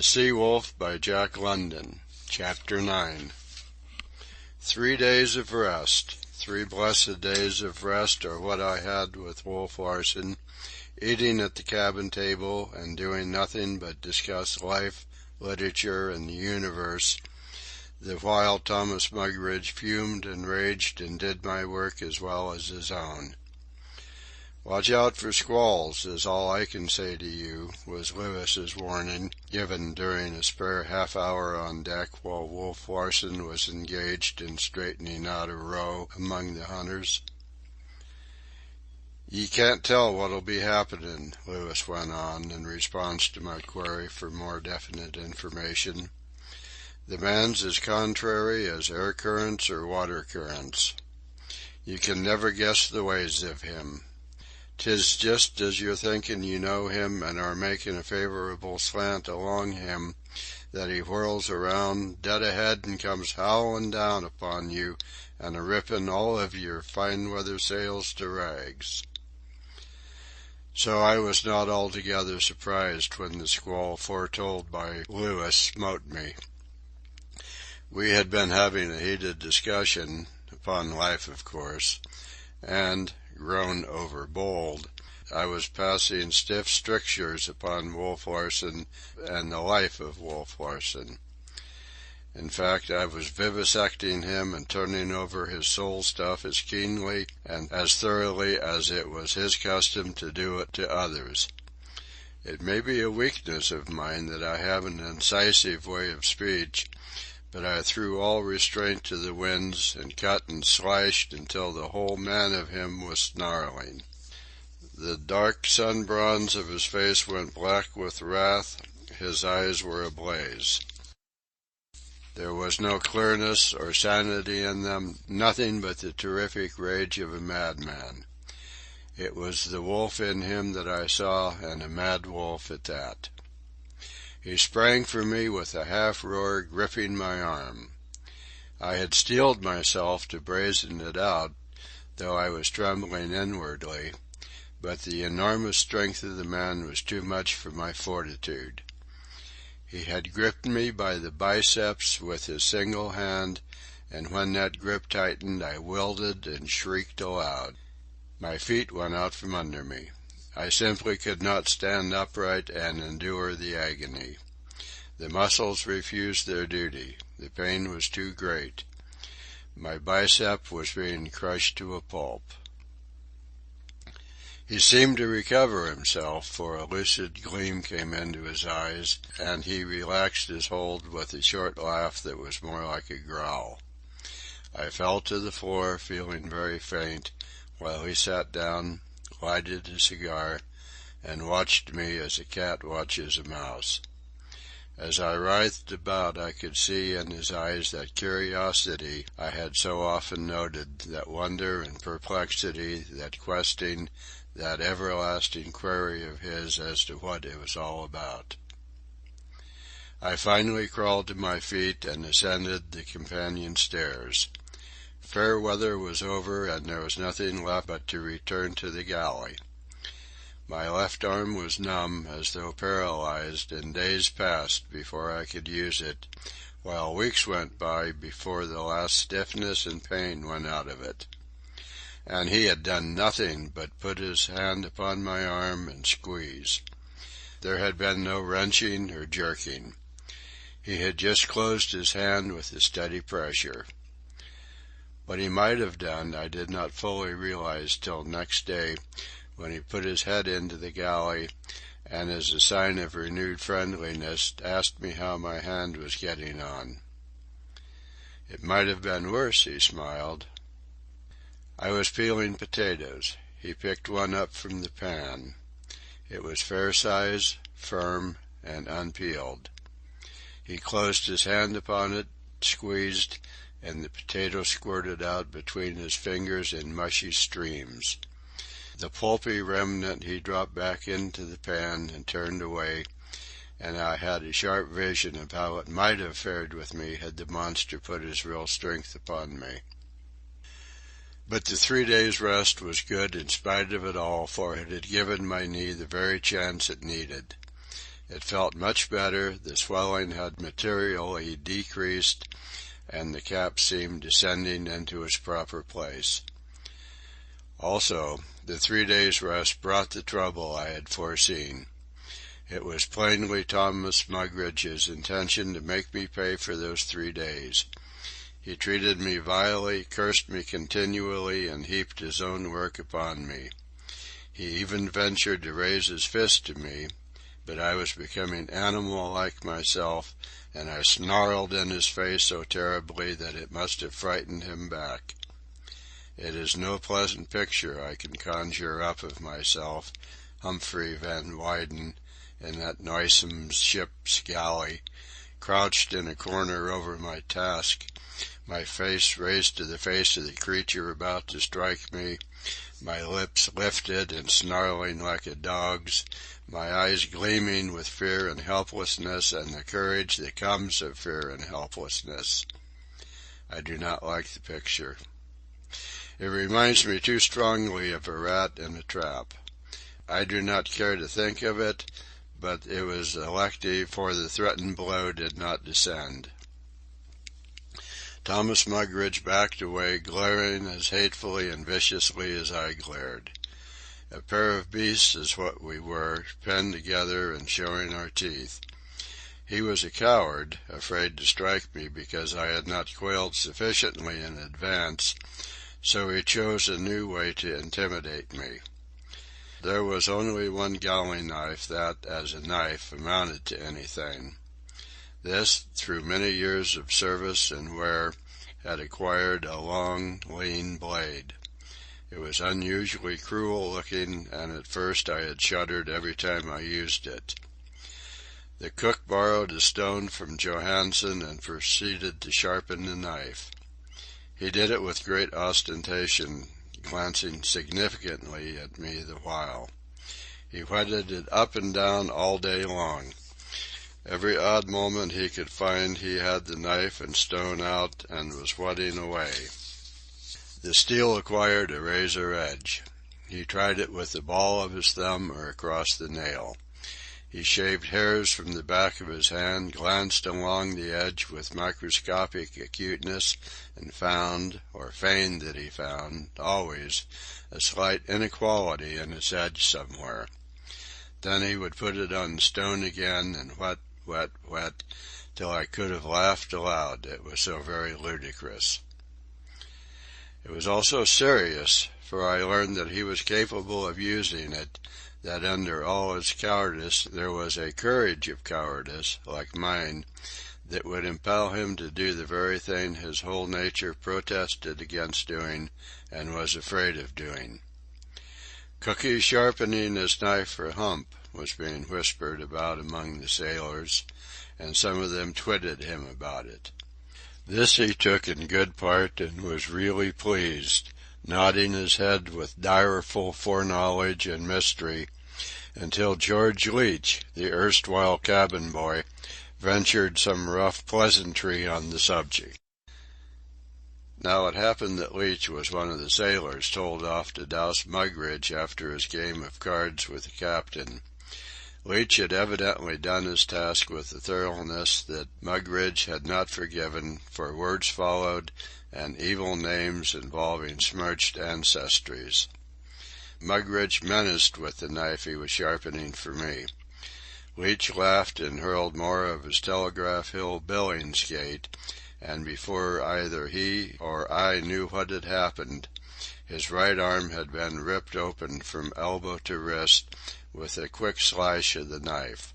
The Sea-Wolf by Jack London. Chapter 9. 3 days of rest. 3 blessed days of rest are what I had with Wolf Larsen, eating at the cabin table and doing nothing but discuss life, literature, and the universe, the while Thomas Mugridge fumed and raged and did my work as well as his own. "Watch out for squalls, is all I can say to you," was Lewis's warning, given during a spare half-hour on deck while Wolf Larsen was engaged in straightening out a row among the hunters. "Ye can't tell what'll be happenin'," Lewis went on, in response to my query for more definite information. "The man's as contrary as air currents or water currents. You can never guess the ways of him. 'Tis just as you're thinkin' you know him and are makin' a favourable slant along him that he whirls around dead ahead and comes howlin' down upon you and a-rippin' all of your fine-weather sails to rags." So I was not altogether surprised when the squall foretold by Lewis smote me. We had been having a heated discussion, upon life of course, and, grown overbold, I was passing stiff strictures upon Wolf Larsen and the life of Wolf Larsen. In fact, I was vivisecting him and turning over his soul stuff as keenly and as thoroughly as it was his custom to do it to others. It may be a weakness of mine that I have an incisive way of speech, but I threw all restraint to the winds and cut and slashed until the whole man of him was snarling. The dark sun-bronze of his face went black with wrath, his eyes were ablaze. There was no clearness or sanity in them, nothing but the terrific rage of a madman. It was the wolf in him that I saw, and a mad wolf at that. He sprang for me with a half-roar, gripping my arm. I had steeled myself to brazen it out, though I was trembling inwardly, but the enormous strength of the man was too much for my fortitude. He had gripped me by the biceps with his single hand, and when that grip tightened I wilted and shrieked aloud. My feet went out from under me. I simply could not stand upright and endure the agony. The muscles refused their duty. The pain was too great. My bicep was being crushed to a pulp. He seemed to recover himself, for a lucid gleam came into his eyes, and he relaxed his hold with a short laugh that was more like a growl. I fell to the floor, feeling very faint, while he sat down, lighted a cigar, and watched me as a cat watches a mouse. As I writhed about I could see in his eyes that curiosity I had so often noted, that wonder and perplexity, that questing, that everlasting query of his as to what it was all about. I finally crawled to my feet and ascended the companion stairs. Fair weather was over, and there was nothing left but to return to the galley. My left arm was numb, as though paralyzed, and days passed before I could use it, while weeks went by before the last stiffness and pain went out of it. And he had done nothing but put his hand upon my arm and squeeze. There had been no wrenching or jerking. He had just closed his hand with a steady pressure. What he might have done I did not fully realize till next day, when he put his head into the galley, and as a sign of renewed friendliness asked me how my hand was getting on. "It might have been worse," he smiled. I was peeling potatoes. He picked one up from the pan. It was fair size, firm, and unpeeled. He closed his hand upon it, squeezed, and the potato squirted out between his fingers in mushy streams. The pulpy remnant he dropped back into the pan and turned away, and I had a sharp vision of how it might have fared with me had the monster put his real strength upon me. But the 3 days' rest was good in spite of it all, for it had given my knee the very chance it needed. It felt much better, the swelling had materially decreased, and the cap seemed descending into its proper place. Also, the 3 days' rest brought the trouble I had foreseen. It was plainly Thomas Mugridge's intention to make me pay for those 3 days. He treated me vilely, cursed me continually, and heaped his own work upon me. He even ventured to raise his fist to me, but I was becoming animal-like myself, and I snarled in his face so terribly that it must have frightened him back. It is no pleasant picture I can conjure up of myself, Humphrey Van Weyden, in that noisome ship's galley, crouched in a corner over my task, my face raised to the face of the creature about to strike me, my lips lifted and snarling like a dog's, my eyes gleaming with fear and helplessness and the courage that comes of fear and helplessness. I do not like the picture. It reminds me too strongly of a rat in a trap. I do not care to think of it, but it was elective, for the threatened blow did not descend. Thomas Mugridge backed away, glaring as hatefully and viciously as I glared. A pair of beasts is what we were, penned together and showing our teeth. He was a coward, afraid to strike me because I had not quailed sufficiently in advance, so he chose a new way to intimidate me. There was only one galling knife that, as a knife, amounted to anything. This, through many years of service and wear, had acquired a long, lean blade. It was unusually cruel-looking, and at first I had shuddered every time I used it. The cook borrowed a stone from Johansen and proceeded to sharpen the knife. He did it with great ostentation, glancing significantly at me the while. He whetted it up and down all day long. Every odd moment he could find he had the knife and stone out and was whetting away. The steel acquired a razor edge. He tried it with the ball of his thumb or across the nail. He shaved hairs from the back of his hand, glanced along the edge with microscopic acuteness, and found, or feigned that he found, always, a slight inequality in its edge somewhere. Then he would put it on the stone again, and whet, till I could have laughed aloud, it was so very ludicrous. It was also serious, for I learned that he was capable of using it, that under all his cowardice there was a courage of cowardice, like mine, that would impel him to do the very thing his whole nature protested against doing and was afraid of doing. Cookie sharpening his knife for Hump was being whispered about among the sailors, and some of them twitted him about it. This he took in good part and was really pleased, nodding his head with direful foreknowledge and mystery, until George Leach, the erstwhile cabin boy, ventured some rough pleasantry on the subject. Now it happened that Leach was one of the sailors told off to douse Mugridge after his game of cards with the captain. Leach had evidently done his task with a thoroughness that Mugridge had not forgiven, for words followed, and evil names involving smirched ancestries. Mugridge menaced with the knife he was sharpening for me. Leach laughed and hurled more of his Telegraph Hill Billingsgate, and before either he or I knew what had happened, his right arm had been ripped open from elbow to wrist with a quick slash of the knife.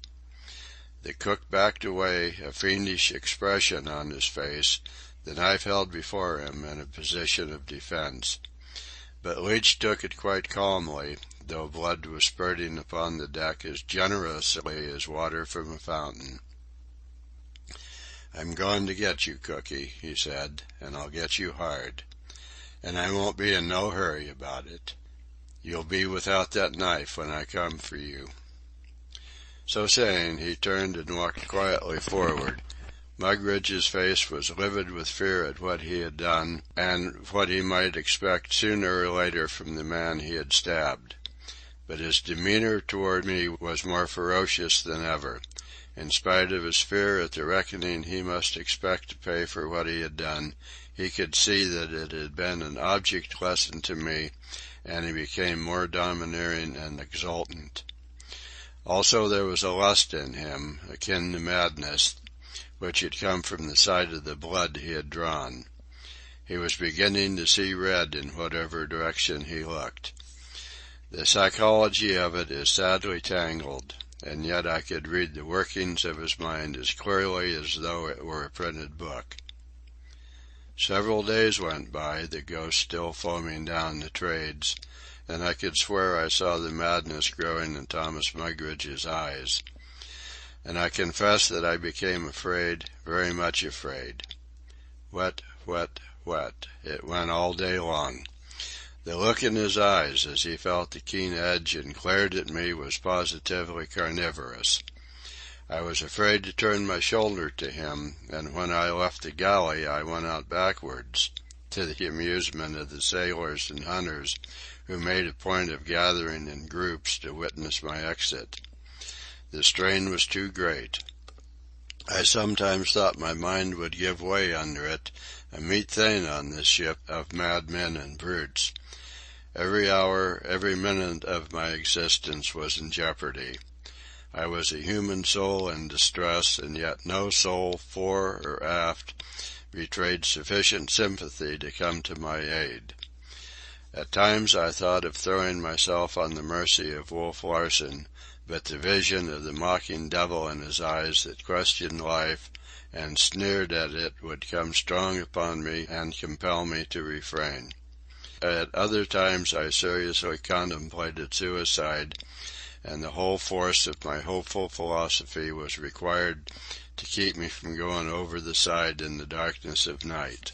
The cook backed away, a fiendish expression on his face, the knife held before him in a position of defense. But Leach took it quite calmly, though blood was spurting upon the deck as generously as water from a fountain. "I'm going to get you, Cookie," he said, "and I'll get you hard. And I won't be in no hurry about it. You'll be without that knife when I come for you." So saying, he turned and walked quietly forward. Mugridge's face was livid with fear at what he had done, and what he might expect sooner or later from the man he had stabbed. but his demeanor toward me was more ferocious than ever. In spite of his fear at the reckoning he must expect to pay for what he had done, he could see that it had been an object lesson to me, and he became more domineering and exultant. Also there was a lust in him, akin to madness, which had come from the sight of the blood he had drawn. He was beginning to see red in whatever direction he looked. The psychology of it is sadly tangled, and yet I could read the workings of his mind as clearly as though it were a printed book. Several days went by, the ghost still foaming down the trades, and I could swear I saw the madness growing in Thomas Mugridge's eyes. And I confess that I became afraid, very much afraid. Wet, wet, wet. It went all day long. The look in his eyes as he felt the keen edge and glared at me was positively carnivorous. I was afraid to turn my shoulder to him, and when I left the galley I went out backwards, to the amusement of the sailors and hunters, who made a point of gathering in groups to witness my exit. The strain was too great. I sometimes thought my mind would give way under it, a meet thing on this ship of madmen and brutes. Every hour, every minute of my existence was in jeopardy. I was a human soul in distress, and yet no soul, fore or aft, betrayed sufficient sympathy to come to my aid. At times I thought of throwing myself on the mercy of Wolf Larsen, but the vision of the mocking devil in his eyes that questioned life and sneered at it would come strong upon me and compel me to refrain. At other times I seriously contemplated suicide, and the whole force of my hopeful philosophy was required to keep me from going over the side in the darkness of night.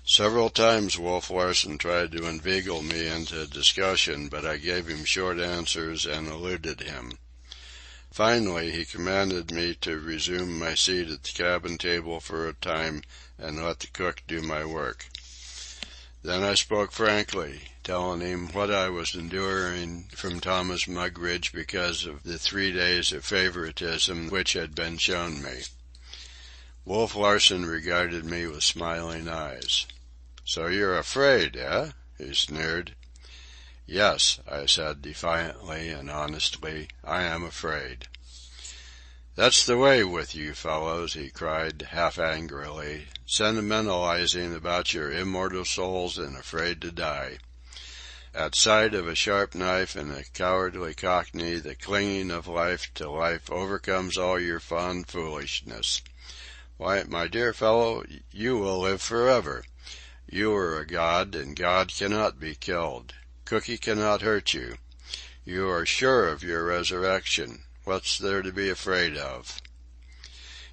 Several times Wolf Larsen tried to inveigle me into a discussion, but I gave him short answers and eluded him. Finally, he commanded me to resume my seat at the cabin table for a time and let the cook do my work. Then I spoke frankly, telling him what I was enduring from Thomas Mugridge because of the 3 days of favoritism which had been shown me. Wolf Larsen regarded me with smiling eyes. "So you're afraid, eh?" he sneered. "Yes," I said defiantly and honestly, "I am afraid." "That's the way with you fellows," he cried, half angrily, "sentimentalizing about your immortal souls and afraid to die. At sight of a sharp knife and a cowardly Cockney, the clinging of life to life overcomes all your fond foolishness. Why, my dear fellow, you will live forever. You are a god, and God cannot be killed. Cookie cannot hurt you. You are sure of your resurrection. What's there to be afraid of?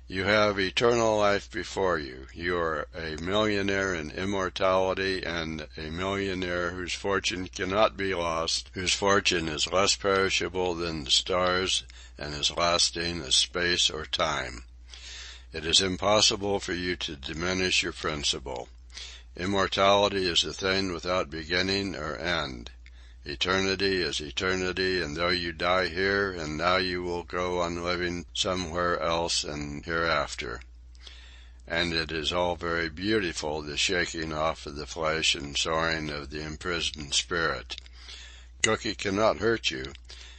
You have eternal life before you. You are a millionaire in immortality, and a millionaire whose fortune cannot be lost, whose fortune is less perishable than the stars and as lasting as space or time. It is impossible for you to diminish your principle. Immortality is a thing without beginning or end. Eternity is eternity, and though you die here and now you will go on living somewhere else and hereafter. And it is all very beautiful, the shaking off of the flesh and soaring of the imprisoned spirit. Cookie cannot hurt you.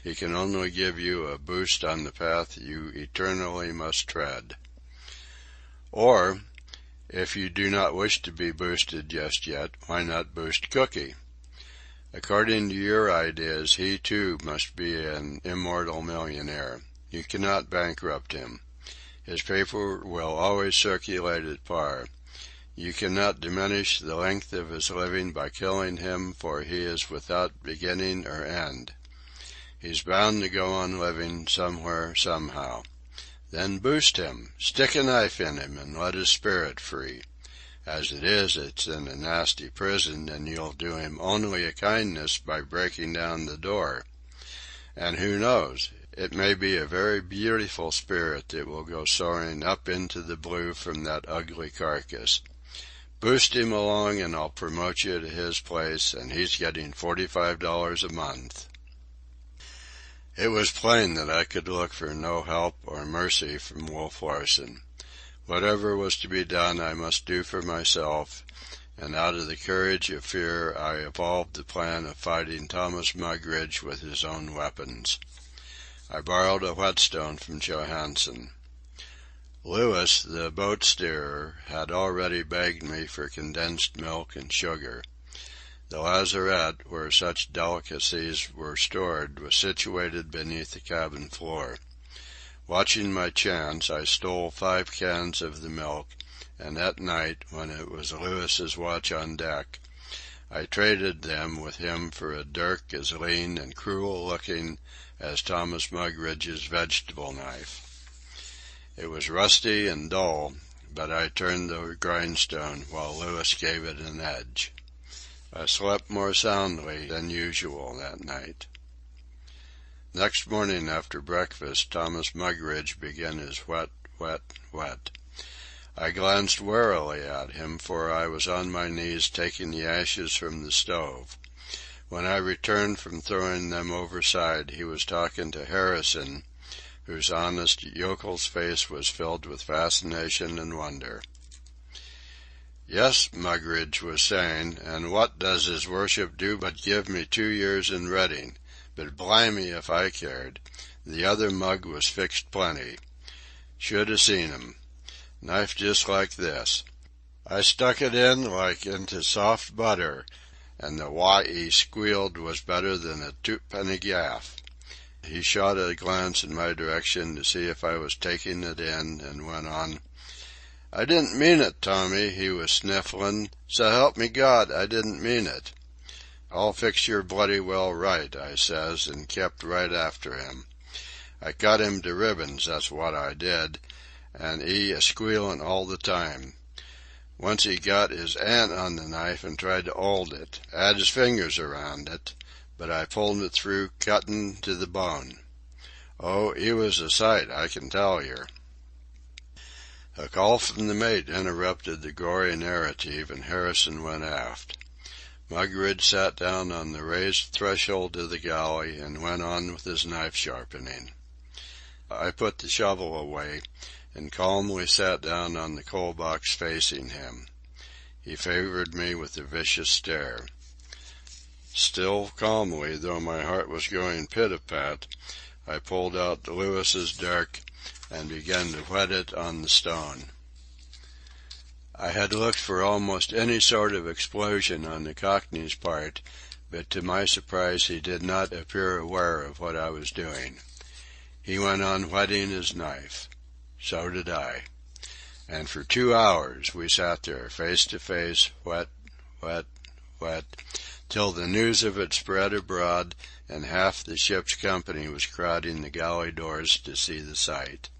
He can only give you a boost on the path you eternally must tread. Or, if you do not wish to be boosted just yet, why not boost Cookie? According to your ideas, he too must be an immortal millionaire. You cannot bankrupt him. His paper will always circulate at par. You cannot diminish the length of his living by killing him, for he is without beginning or end. He's bound to go on living somewhere, somehow. Then boost him, stick a knife in him, and let his spirit free. As it is, it's in a nasty prison, and you'll do him only a kindness by breaking down the door. And who knows, it may be a very beautiful spirit that will go soaring up into the blue from that ugly carcass. Boost him along and I'll promote you to his place, and he's getting $45 a month." It was plain that I could look for no help or mercy from Wolf Larsen. Whatever was to be done I must do for myself, and out of the courage of fear I evolved the plan of fighting Thomas Mugridge with his own weapons. I borrowed a whetstone from Johansen. Lewis, the boat steerer, had already begged me for condensed milk and sugar. The lazarette, where such delicacies were stored, was situated beneath the cabin floor. Watching my chance, I stole 5 cans of the milk, and at night, when it was Lewis's watch on deck, I traded them with him for a dirk as lean and cruel-looking as Thomas Mugridge's vegetable knife. It was rusty and dull, but I turned the grindstone while Lewis gave it an edge. I slept more soundly than usual that night. Next morning after breakfast, Thomas Mugridge began his whet, whet, whet. I glanced warily at him, for I was on my knees taking the ashes from the stove. When I returned from throwing them overside, he was talking to Harrison, whose honest yokel's face was filled with fascination and wonder. "Yes," Mugridge was saying, "and what does his worship do but give me 2 years in Reading? But blimey if I cared. The other mug was fixed plenty. Should have seen 'em. Knife just like this. I stuck it in like into soft butter, and the why he squealed was better than a twopenny gaff." He shot a glance in my direction to see if I was taking it in, and went on. "I didn't mean it, Tommy," he was sniffling. "So help me God, I didn't mean it." "I'll fix your bloody well right," I says, and kept right after him. I cut him to ribbons, that's what I did, and he a-squealing all the time. Once he got his 'and on the knife and tried to 'old it, 'ad his fingers around it, but I pulled it through, cuttin' to the bone. Oh, he was a sight, I can tell yer. A call from the mate interrupted the gory narrative, and Harrison went aft. Mugridge sat down on the raised threshold of the galley and went on with his knife sharpening. I put the shovel away, and calmly sat down on the coal box facing him. He favored me with a vicious stare. Still calmly, though my heart was going pit-a-pat, I pulled out Lewis's dirk and began to whet it on the stone. I had looked for almost any sort of explosion on the Cockney's part, but to my surprise he did not appear aware of what I was doing. He went on whetting his knife. So did I. And for 2 hours we sat there, face to face, whet, whet, whet, till the news of it spread abroad, and half the ship's company was crowding the galley doors to see the sight.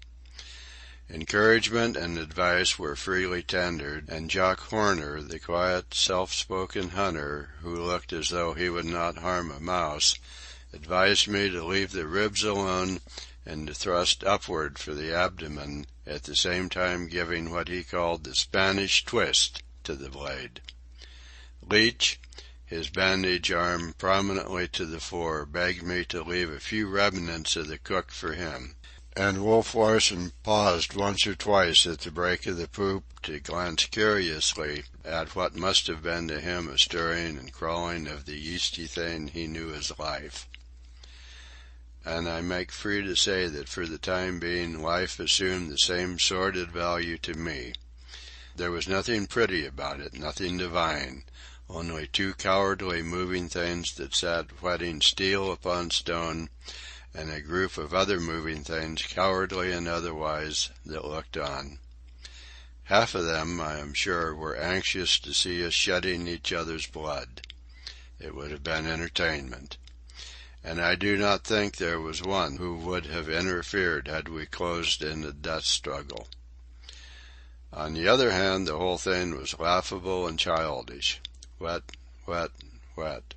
Encouragement and advice were freely tendered, and Jock Horner, the quiet, self-spoken hunter, who looked as though he would not harm a mouse, advised me to leave the ribs alone and to thrust upward for the abdomen, at the same time giving what he called the Spanish twist to the blade. Leach, his bandage arm prominently to the fore, begged me to leave a few remnants of the cook for him, and Wolf Larsen paused once or twice at the break of the poop to glance curiously at what must have been to him a stirring and crawling of the yeasty thing he knew as life. And I make free to say that for the time being life assumed the same sordid value to me. There was nothing pretty about it, nothing divine, only 2 cowardly moving things that sat whetting steel upon stone, and a group of other moving things, cowardly and otherwise, that looked on. Half of them, I am sure, were anxious to see us shedding each other's blood. It would have been entertainment. And I do not think there was one who would have interfered had we closed in a death struggle. On the other hand, the whole thing was laughable and childish. Whet, whet, whet.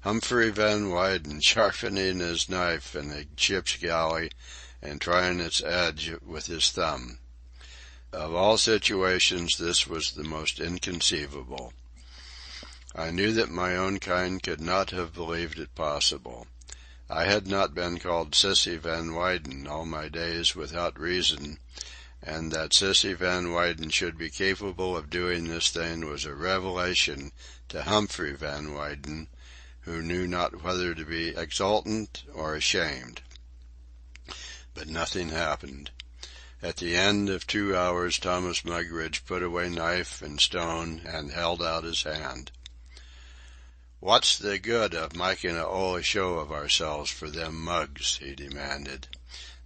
Humphrey Van Weyden sharpening his knife in the ship's galley and trying its edge with his thumb. Of all situations, this was the most inconceivable. I knew that my own kind could not have believed it possible. I had not been called Sissy Van Weyden all my days without reason, and that Sissy Van Weyden should be capable of doing this thing was a revelation to Humphrey Van Weyden, who knew not whether to be exultant or ashamed. But nothing happened. At the end of 2 hours, Thomas Mugridge put away knife and stone and held out his hand. "What's the good of making a 'oly show of ourselves for them mugs?" he demanded.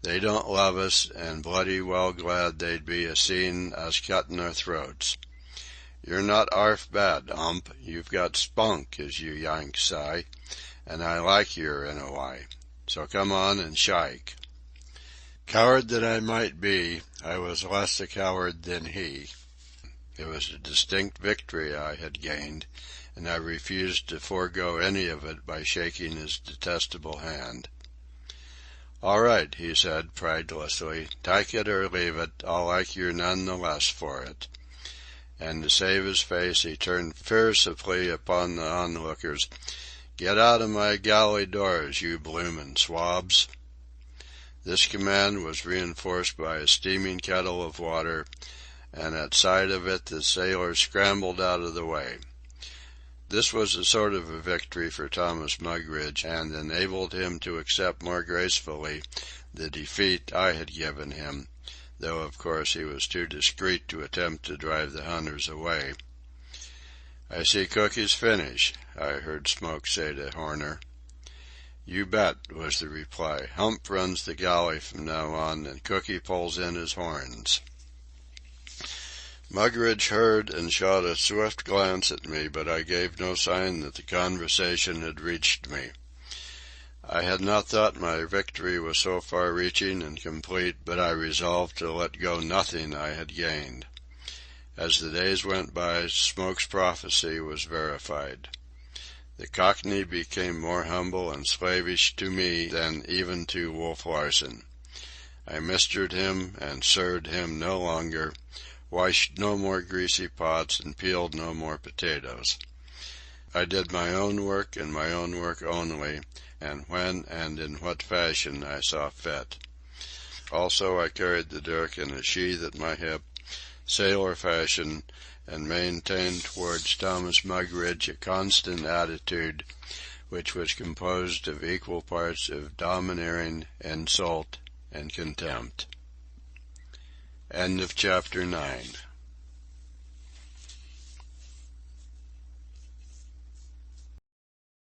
"They don't love us, and bloody well glad they'd be a seein' us cuttin' our throats. You're not 'arf bad, 'Ump. You've got spunk, as you Yanks say, and I like yer in a way. So come on and shike." Coward that I might be, I was less a coward than he. It was a distinct victory I had gained, and I refused to forego any of it by shaking his detestable hand. "All right," he said, pridelessly. "Take it or leave it, I'll like yer none the less for it." And to save his face he turned fiercely upon the onlookers. "Get out of my galley doors, you bloomin' swabs!" This command was reinforced by a steaming kettle of water, and at sight of it the sailors scrambled out of the way. This was a sort of a victory for Thomas Mugridge, and enabled him to accept more gracefully the defeat I had given him, though of course he was too discreet to attempt to drive the hunters away. "I see Cookie's finish," I heard Smoke say to Horner. "You bet," was the reply. "Hump runs the galley from now on, and Cookie pulls in his horns." Mugridge heard and shot a swift glance at me, but I gave no sign that the conversation had reached me. I had not thought my victory was so far-reaching and complete, but I resolved to let go nothing I had gained. As the days went by, Smoke's prophecy was verified. The Cockney became more humble and slavish to me than even to Wolf Larsen. I mistered him and sirred him no longer, washed no more greasy pots, and peeled no more potatoes. I did my own work and my own work only, and when and in what fashion I saw fit. Also I carried the dirk in a sheath at my hip, sailor fashion, and maintained towards Thomas Mugridge a constant attitude which was composed of equal parts of domineering, insult, and contempt. End of chapter 9.